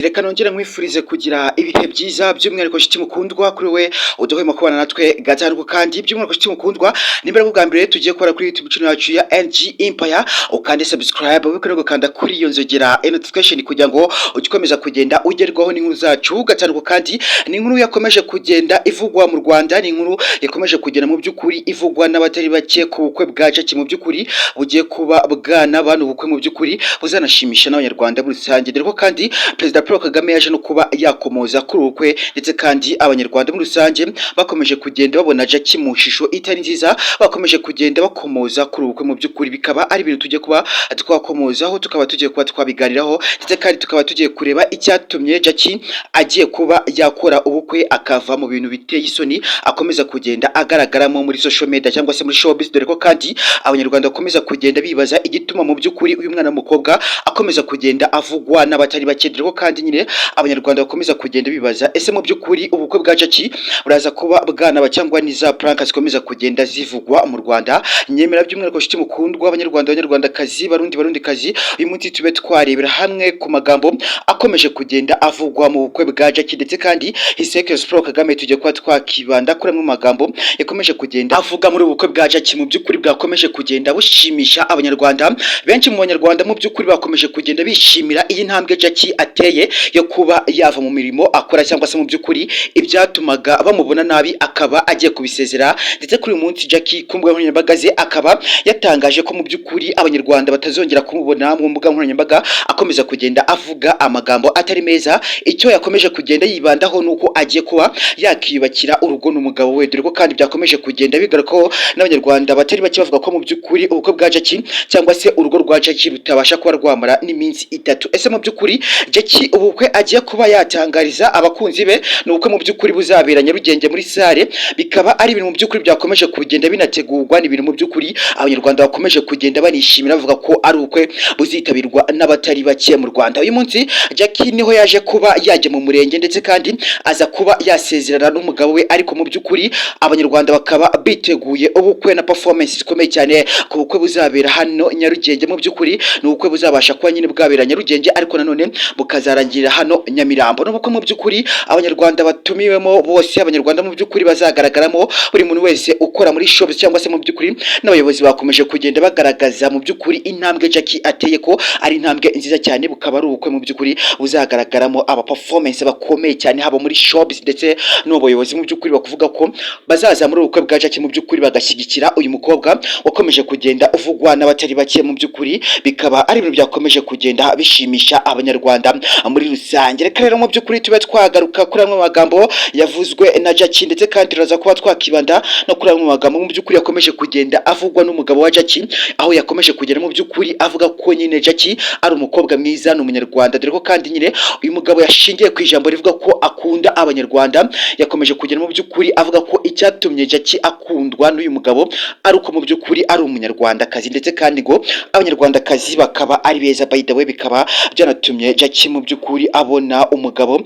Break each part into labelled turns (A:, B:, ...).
A: Reka nongere nkwifurize kugira ibihe byiza by'umwihariko shiti mukundwa kuri we uduhema kubana natwe gatanu kandi by'umwihariko shiti mukundwa nimbere bwa mbere tugiye gukora kuri YouTube channel yacu ya NG Empire ukande subscribe ubikore gukanda kuri iyo nzogera notification kugira ngo ugikomeza kugenda ugerwaho n'inkuru zacu gatanu kandi ni inkuru yakomeje kugenda ivugwa mu Rwanda, ni inkuru yakomeje kugenda mu by'ukuri ivugwa n'abatari bake ku bukwe bwa Jackie mu by'ukuri bugiye kuba bwana bantu ubukwe mu by'ukuri buzanashimisha n'abanyarwanda muri rusange, dore ko kandi Perezida Paul Kagame yaje no kuba yakomoza kuri ubukwe ndetse kandi abanyarwanda muri rusange bakomeje kugenda babona Jackie mu shusho itari nziza, bakomeje kugenda bakomoza kuri ubukwe mu by'ukuri bikaba ari ibintu tujye kuba twakomozaho, tukaba tugiye kuba twabiganiraho ndetse kandi tukaba tugiye kureba icyatumye Jackie agiye kuba yakora ubukwe akava mu bintu biteye isoni akomeza kugenda agaragaramo muri social media cyangwa se muri showbiz, dore ko kandi abanyarwanda bakomeza kugenda bibaza igituma mu by'ukuri uyu mwana w'umukobwa akomeza kugenda avugwa n'abatari bake, dore ko kandi nyine abanyarwanda bakomeza kugenda bibaza ese mu by'ukuri ubukwe bwa Jackie buraza kuba bwanaba cyangwa ni za prank zikomeza kugenda zivugwa mu Rwanda. Nyemera by'umwihariko shiti mukundwa abanyarwandakazi barundikazi uyu munsi tube twarebera hamwe ku magambo akomeje kugenda avugwa mu bukwe bwa Jackie ndetse kandi His Excellency Paul Kagame tujye kuba twakibanda kuri amwe magambo yakomeje kugenda avuga muri ubukwe bwa Jackie mu by'ukuri bwakomeje kugenda bushimisha abanyarwanda. Benshi mu banyarwanda mu by'ukuri bakomeje kugenda bishimira iyi ntambwe Jackie ateye yo kuba yava mu mirimo akora cyangwa se mu by'ukuri ibyatumaga bamubona nabi akaba agiye kubisezera, ndetse kuri uyu munsi Jackie ku mbuga nkoranyambaga ze akaba yatangaje ko mu by'ukuri abanyarwanda batazongera kumubona mu mbuga nkoranyambaga akomeza kugenda avuga amagambo atari meza. Icyo yakomeje kugenda yibandaho nuko agiye kuba yakiyubakira urugo n'umugabo we, dore ko kandi byakomeje kugenda bigarukaho n'abanyarwanda batari bake bavuga ko mu by'ukuri ubukwe bwa Jackie cyangwa se urugo rwa Jackie rutabasha kuba rwamara n'iminsi itatu. Ese mu by'ukuri Jackie ubukwe agiye kuba yatangariza abakunzi be ni ubukwe mu by'ukuri buzabera Nyarugenge muri sale, bikaba ari ibintu mu by'ukuri byakomeje kugenda binategurwa, ni ibintu mu by'ukuri abanyarwanda bakomeje kugenda banishimira bavuga ko ari ubukwe buzitabirwa n'abatari bake mu Rwanda. Uyu munsi Jackie niho yaje kuba yajya mu murenge ndetse kandi aza kuba yasezerana n'umugabo we, ariko mu by'ukuri abanyarwanda bakaba biteguye ubukwe na performance zikomeye cyane ku bukwe buzabera hano Nyarugenge. Mu by'ukuri ni ubukwe buzabasha kuba nyine bwabera Nyarugenge ariko nanone bukazarangirira hano Nyamirambo. N'ubukwe mu by'ukuri abanyarwanda batumiwemo bose, abanyarwanda mu by'ukuri bazagaragaramo buri muntu wese ukora muri showbiz cyangwa se mu by'ukuri n'abayobozi bakomeje kugenda bagaragaza mu by'ukuri intambwe Jackie ateye ko ari intambwe nziza cyane, bukaba ari ubukwe mu by'ukuri buzagaragaramo aba performance bakomeye cyane haba muri showbiz ndetse n'abayobozi mu by'ukuri bakuvuga ko bazaza muri ubukwe bwa Jackie mu by'ukuri bagashyigikira uyu mukobwa wakomeje kugenda uvugwa n'abatari bake. Mu by'ukuri bikaba ari ibintu byakomeje kugenda bishimisha abanyarwanda muri rusange. Reka rero mu by'ukuri tube twagaruka kuri amwe magambo yavuzwe na Jackie ndetse kandi turaza kuba twakibanda no kuri amwe magambo mu by'ukuri yakomeje kugenda avugwa n'umugabo wa Jackie, aho yakomeje kugenda mu by'ukuri avuga ko nyine Jackie ari umukobwa mwiza n'umunyarwanda, dore ko kandi nyine uyu mugabo yashingiye ku ijambo rivuga ko akunda abanyarwanda. Yakomeje kugenda mu by'ukuri avuga ko icyatumye Jackie akundwa n'uyu mugabo ari uko mu by'ukuri ari umunyarwandakazi ndetse kandi ngo abanyarwandakazi bakaba ari beza, by the way bikaba byanatumye Jackie mu by'ukuri abona umugabo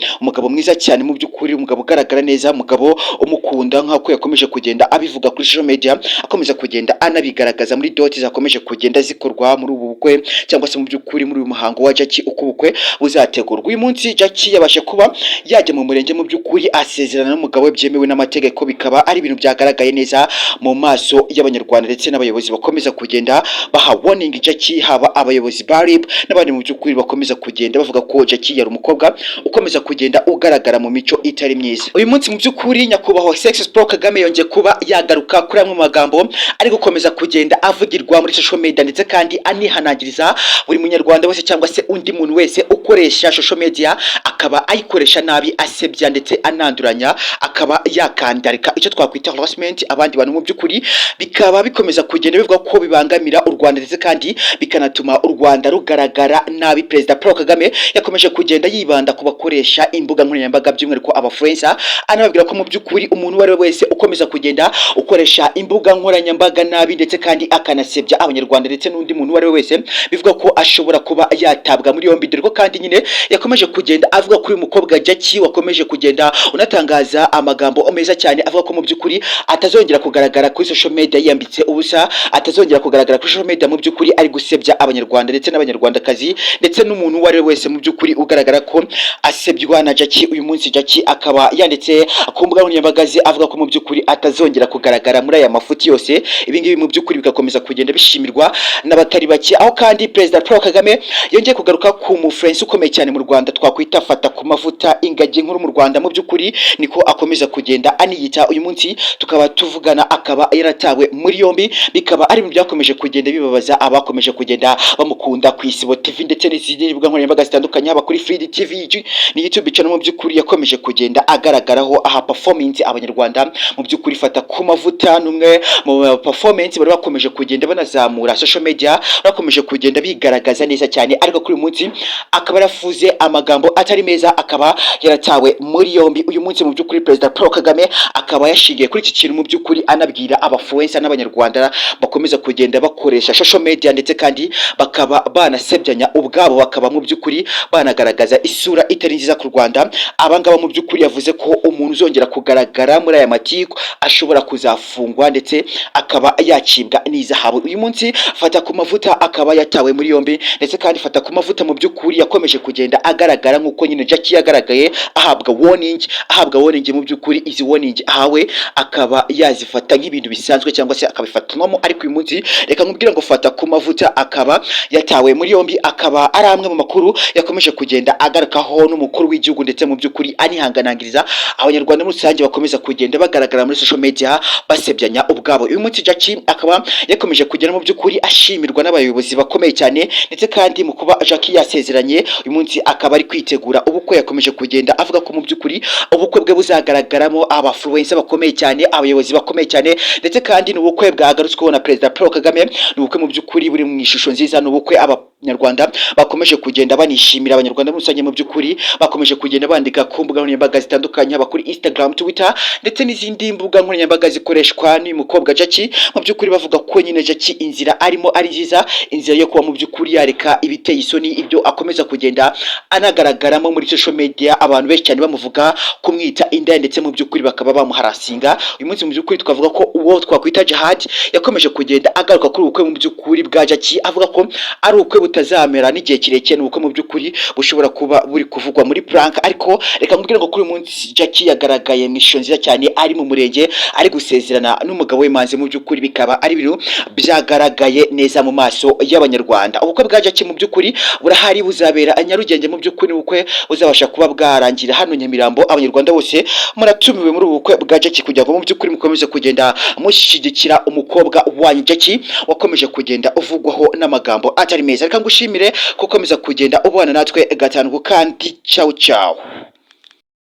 A: mwiza cyane, mu by'ukuri umugabo ugaragara neza, umugabo umukunda nk'uko yakomeje kugenda abivuga kuri social media, akomeza kugenda anabigaragaza muri doti zakomeje kugenda zikorwa muri ubu bukwe cyangwa se mu by'ukuri muri uyu muhango wa Jackie uko ubukwe buzategurwa. Uyu munsi Jackie yabashe kuba yajya mu murenge mu by'ukuri asezerana n'umugabo we byemewe n'amategeko, bikaba ari ibintu byagaragaye neza mu maso y'abanyarwanda ndetse n'abayobozi bakomeza kugenda baha warning Jackie, haba abayobozi ba RIB n'abandi mu by'ukuri bakomeza kugenda bavuga ko Jackie yari umukobwa ukomeza kugenda ugaragara mu mico itari myiza. Uyu munsi mu by'ukuri nyakubahwa His Excellency Paul Kagame yongeye kuba yagaruka kuri amwe magambo ari gukomeza kugenda avugirwa muri social media ndetse kandi anihanangiriza buri munyarwanda wese cyangwa se undi muntu wese ukoresha social media akaba ayikoresha nabi, asebya ndetse ananduranya, akaba yakandarika icyo twakwita harassment abandi bantu. Mu by'ukuri bikaba bikomeza kugenda bivuga ko bibangamira u Rwanda ndetse kandi bikanatuma u Rwanda rugaragara nabi. Perezida Paul Kagame yakomeje kugenda yibanda ku bakoresha imbuga nkoranyambaga by'umwihariko abafluencer, anababwira ko mu by'ukuri umuntu wari wese ukomeza kugenda ukoresha imbuga nkoranyambaga nabi ndetse kandi akanasebya abanyarwanda ndetse n'undi muntu wari wese bivuga ko ashobora kuba yatabwa muri yombi, dore ko kandi nyine yakomeje kugenda avuga avuga kuri umukobwa Jackie wakomeje kugenda unatangaza amagambo meza cyane avuga ko mu by'ukuri atazongera kugaragara kuri social media yambitse ubusa, atazongera kugaragara kuri social media mu by'ukuri ari gusebya abanyarwanda ndetse n'abanyarwandakazi ndetse n'umuntu uwo ari we wese mu by'ukuri ugaragara ko asebywa na Jackie. Uyu munsi Jackie akaba yanditse ku mbuga nkoranyambaga avuga ko mu by'ukuri atazongera kugaragara muri aya mafuti yose. Ibi ngibi mu by'ukuri bigakomeza kugenda bishimirwa n'abatari bake, aho kandi Perezida Paul Kagame yongeye kugaruka ku mufrensi ukomeye cyane mu Rwanda twakwita fata ku mavuta ingagi nkuru mu Rwanda. Mu by'ukuri niko akomeza kugenda aniyita. Uyu munsi tukaba tuvugana akaba yaratawe muri yombi, bikaba ari mu byakomeje kugenda bibabaza abakomeje kugenda bamukunda ku Isibo TV ndetse n'izindi mbuga nkoranyambaga zitandukanye, haba kuri Free TV ni YouTube channel. Mu by'ukuri yakomeje kugenda agaragaraho aha performance abanyarwanda mu by'ukuri fata ku mavuta n'umwe mu performance bari bakomeje kugenda banazamura social media, bakomeje kugenda bigaragaza neza cyane, ariko kuri uyu munsi akaba yarafuze amagambo atari meza, akaba yaratawe muri yombi. Uyu munsi mu by'ukuri Perezida Paul Kagame akaba yashingiye kuri iki kintu mu by'ukuri anabwira abafluencer n'abanyarwanda bakomeza kugenda bakoresha social media ndetse kandi bakaba banasebyanya ubwabo, bakaba mu by'ukuri banagaragaza isura itari nziza ku Rwanda. Abangaba mu by'ukuri yavuze ko umuntu uzongera kugaragara muri aya matiko ashobora kuzafungwa ndetse akaba yakibwa n'izahabu. Uyu munsi fata ku mavuta akaba yatawe muri yombi ndetse kandi fata ku mavuta mu by'ukuri yakomeje kugenda agaragara nk'uko nyine Jackie yagaragaye ahabwa warning mu by'ukuri izi warning ahawe akaba yazifata nk'ibintu bisanzwe cyangwa se akabifatanwamo. Ariko uyu munsi reka nkubwira ngo fata ku mavuta akaba yatawe muri yombi, akaba ari amwe mu makuru yakomeje kugenda agarukaho n'umukuru w'igihugu ndetse mu by'ukuri anihanganangiriza abanyarwanda muri rusange bakomeza kugenda bagaragara muri social media basebyanya ubwabo. Uyu munsi Jackie akaba yakomeje kugera mu by'ukuri ashimirwa n'abayobozi bakomeye cyane ndetse kandi mu kuba Jackie yasezeranye uyu munsi akaba ari kwitegura ubukwe. Yakomeje kugenda avuga ko mu by'ukuri ubukwe bwe buzagaragaramo abafluencer bakomeye cyane, abayobozi bakomeye cyane ndetse kandi n'ubukwe bwagarutsweho na Perezida Paul Kagame. N'ubukwe mu by'ukuri buri mu ishusho nziza, n'ubukwe abanyarwanda bakomeje kugenda banishimira, abanyarwanda muri rusange mu by'ukuri bakomeje kugenda bandika ku mbuga nkoranyambaga zitandukanye, haba kuri Instagram, Twitter ndetse n'izindi mbuga nkoranyambaga zikoreshwa n'uyu mukobwa Jackie. Mu by'ukuri bavuga ko nyine Jackie inzira arimo ari nziza, inzira yo kuba mu by'ukuri yareka ibiteye isoni ibyo akomeza kugenda anagaragaramo muri social media, abantu benshi cyane bamuvuga kumwita inda ndetse mu by'ukuri bakaba bamuharasinga. Uyu munsi mu by'ukuri tukavuga ko uwo twakwita Jihad yakomeje kugenda agaruka kuri ubukwe mu by'ukuri bwa Jackie, avuga ko ari ubukwe butazamera n'igihe kirekire, n'ubukwe mu by'ukuri bushobora kuba buri kuvugwa muri prank. Ariko reka nkubwire ngo kuri uyu munsi Jackie yagaragaye mu ishusho nziza cyane, ari mu murenge ari gusezerana n'umugabo we Manzi. Mu by'ukuri bikaba ari ibintu byagaragaye neza mu maso y'abanyarwanda. Ubukwe bwa Jackie mu by'ukuri burahari, buzabera Nyarugenge. Mu by'ukuri ubukwe buzabasha kuba bwarangira hano Nyamirambo. Abanyarwanda bose muratumiwe muri ubu bukwe bwa Jackie kugira ngo mu by'ukuri mukomeze kugenda mushyigikira umukobwa wanyu Jackie wakomeje kugenda uvugwaho n'amagambo atari meza. Reka ngushimire ko ukomeza kugenda ubana natwe gatanu kandi ciao ciao.